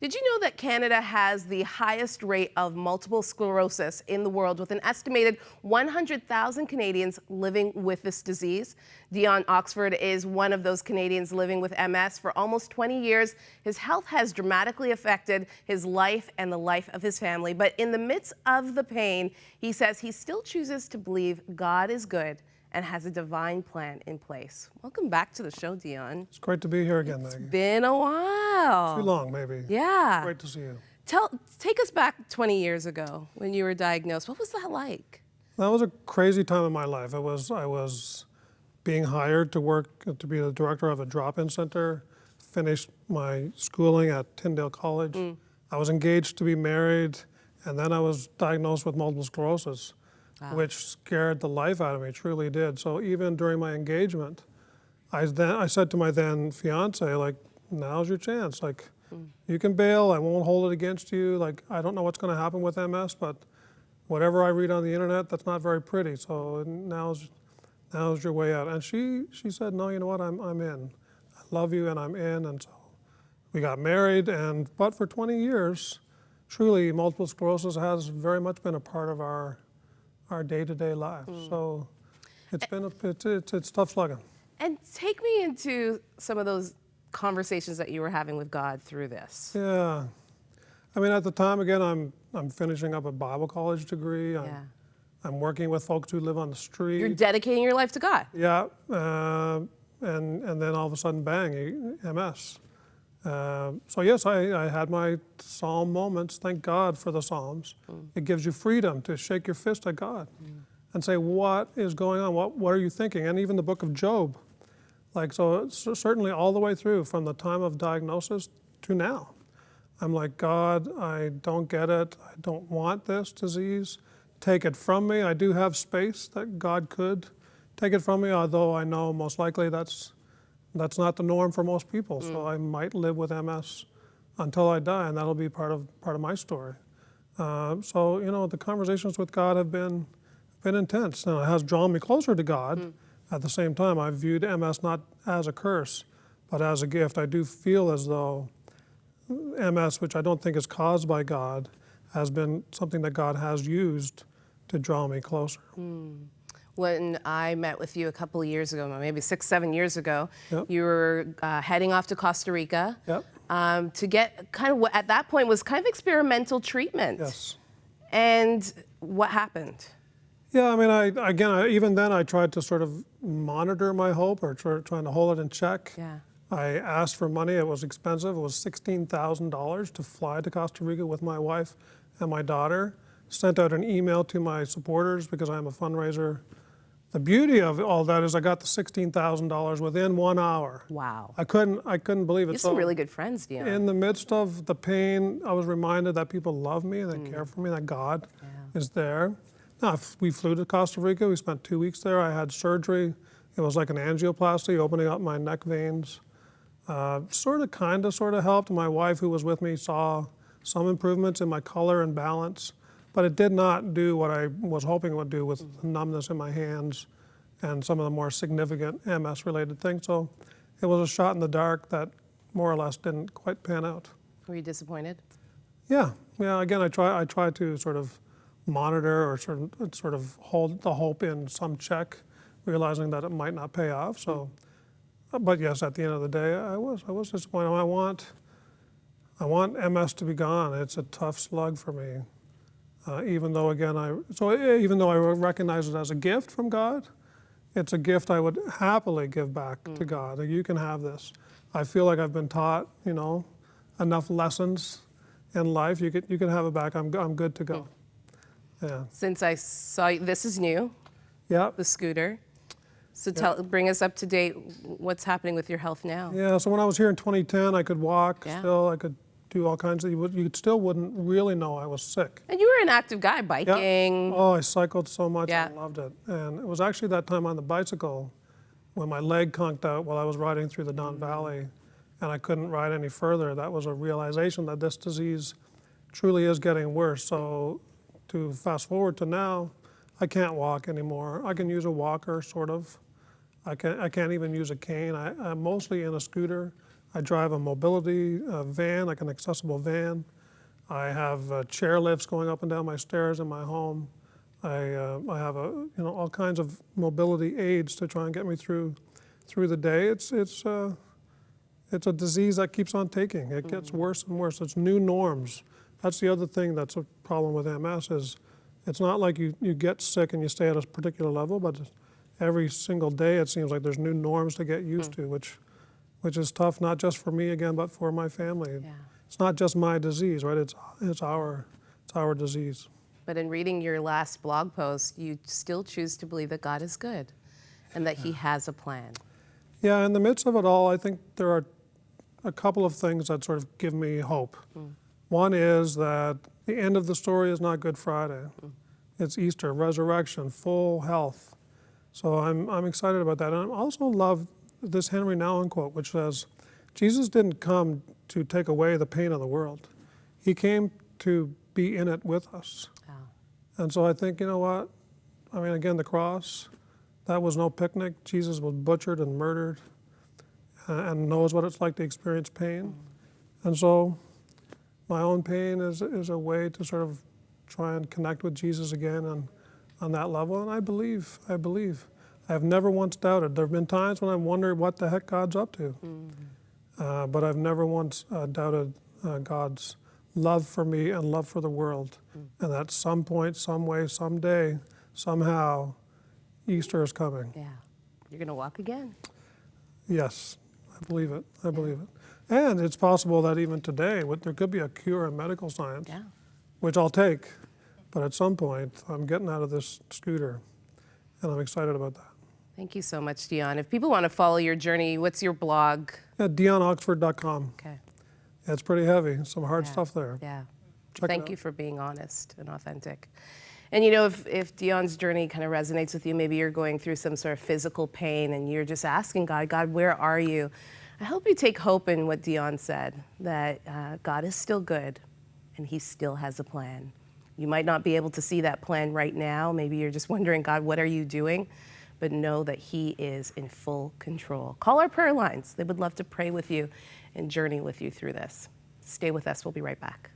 Did you know that Canada has the highest rate of multiple sclerosis in the world, with an estimated 100,000 Canadians living with this disease? DION Oxford is one of those Canadians living with MS. For almost 20 years, his health has dramatically affected his life and the life of his family. But in the midst of the pain, he says he still chooses to believe God is good and has a divine plan in place. Welcome back to the show, DION. It's great to be here again, Maggie. It's been a while. Too long, maybe. Yeah. Great to see you. Take us back 20 years ago when you were diagnosed. What was that like? That was a crazy time in my life. I was being hired to work to be the director of a drop-in center, finished my schooling at Tyndale College. I was engaged to be married, and then I was diagnosed with multiple sclerosis. Wow. Which scared the life out of me, truly did. So even during my engagement, I said to my then fiance, like, now's your chance. Like, you can bail, I won't hold it against you. Like, I don't know what's gonna happen with MS, but whatever I read on the internet, that's not very pretty. So now's your way out. And she said, no, you know what, I'm in. I love you and I'm in. And so we got married, but for 20 years, truly multiple sclerosis has very much been a part of our day-to-day life. So it's tough slugging. And take me into some of those conversations that you were having with God through this. Yeah, I mean, at the time, again, I'm finishing up a Bible college degree. I'm working with folks who live on the street. You're dedicating your life to God. Yeah, and then all of a sudden, bang, MS. So yes, I had my Psalm moments. Thank God for the Psalms. It gives you freedom to shake your fist at God and say, what is going on? What are you thinking? And even the book of Job. Like, so certainly all the way through from the time of diagnosis to now. I'm like, God, I don't get it. I don't want this disease. Take it from me. I do have space that God could take it from me, although I know most likely that's not the norm for most people. So I might live with MS until I die, and that'll be part of my story. So you know, the conversations with God have been intense. Now, it has drawn me closer to God. At the same time, I've viewed MS not as a curse, but as a gift. I do feel as though MS, which I don't think is caused by God, has been something that God has used to draw me closer. When I met with you a couple of years ago, maybe 6-7 years ago, you were heading off to Costa Rica to get kind of what at that point was kind of experimental treatment. Yes. And what happened? Yeah, I mean, even then I tried to sort of monitor my hope, or trying to hold it in check. Yeah. I asked for money. It was expensive. It was $16,000 to fly to Costa Rica with my wife and my daughter. Sent out an email to my supporters because I'm a fundraiser. The beauty of all that is I got the $16,000 within 1 hour. Wow. I couldn't believe it. You have some really good friends, DION. In the midst of the pain, I was reminded that people love me and they care for me, that God is there. Now, we flew to Costa Rica. We spent 2 weeks there. I had surgery. It was like an angioplasty, opening up my neck veins. Sort of helped. My wife, who was with me, saw some improvements in my color and balance. But it did not do what I was hoping it would do with numbness in my hands and some of the more significant MS-related things. So it was a shot in the dark that more or less didn't quite pan out. Were you disappointed? Yeah. Again, I try to sort of monitor or sort of hold the hope in some check, realizing that it might not pay off. So, but yes, at the end of the day, I was disappointed. I want MS to be gone. It's a tough slug for me. Even though I recognize it as a gift from God, it's a gift I would happily give back to God. Like, you can have this. I feel like I've been taught, you know, enough lessons in life. You can have it back. I'm good to go. Yeah. Since I saw you, this is new. Yeah. The scooter. So bring us up to date. What's happening with your health now? Yeah. So when I was here in 2010, I could walk. Still, I could do all kinds of. You still wouldn't really know I was sick. And you were an active guy, biking. Yeah. Oh, I cycled so much. I loved it. And it was actually that time on the bicycle when my leg conked out while I was riding through the Don Valley, and I couldn't ride any further. That was a realization that this disease truly is getting worse. So to fast forward to now, I can't walk anymore. I can use a walker, sort of. I can't even use a cane. I'm mostly in a scooter. I drive a mobility van, like an accessible van. I have chair lifts going up and down my stairs in my home. I have all kinds of mobility aids to try and get me through the day. It's a disease that keeps on taking. It gets worse and worse. It's new norms. That's the other thing that's a problem with MS is it's not like you get sick and you stay at a particular level, but every single day it seems like there's new norms to get used to, which is tough, not just for me again, but for my family. Yeah. It's not just my disease, right? It's our disease. But in reading your last blog post, you still choose to believe that God is good and that He has a plan. Yeah, in the midst of it all, I think there are a couple of things that sort of give me hope. One is that the end of the story is not Good Friday. It's Easter, resurrection, full health. So I'm excited about that. And I also love this Henry Nouwen quote, which says, Jesus didn't come to take away the pain of the world. He came to be in it with us. Wow. And so I think, you know what? I mean, again, the cross, that was no picnic. Jesus was butchered and murdered and knows what it's like to experience pain. And so my own pain is a way to sort of try and connect with Jesus again on that level. And I believe. I have never once doubted. There have been times when I've wondered what the heck God's up to. But I've never once doubted God's love for me and love for the world. And at some point, some way, someday, somehow, Easter is coming. Yeah. You're going to walk again. Yes, I believe it. I believe it. And it's possible that even today, there could be a cure in medical science, which I'll take. But at some point, I'm getting out of this scooter, and I'm excited about that. Thank you so much, Dion. If people want to follow your journey, what's your blog? At DionOxford.com. Okay. Yeah, it's pretty heavy. Some hard stuff there. Yeah. Check it Thank out. you for being honest and authentic. And you know, if Dion's journey kind of resonates with you, maybe you're going through some sort of physical pain and you're just asking God, where are you? I hope you take hope in what Dion said, that God is still good and He still has a plan. You might not be able to see that plan right now. Maybe you're just wondering, God, what are you doing? But know that He is in full control. Call our prayer lines. They would love to pray with you and journey with you through this. Stay with us. We'll be right back.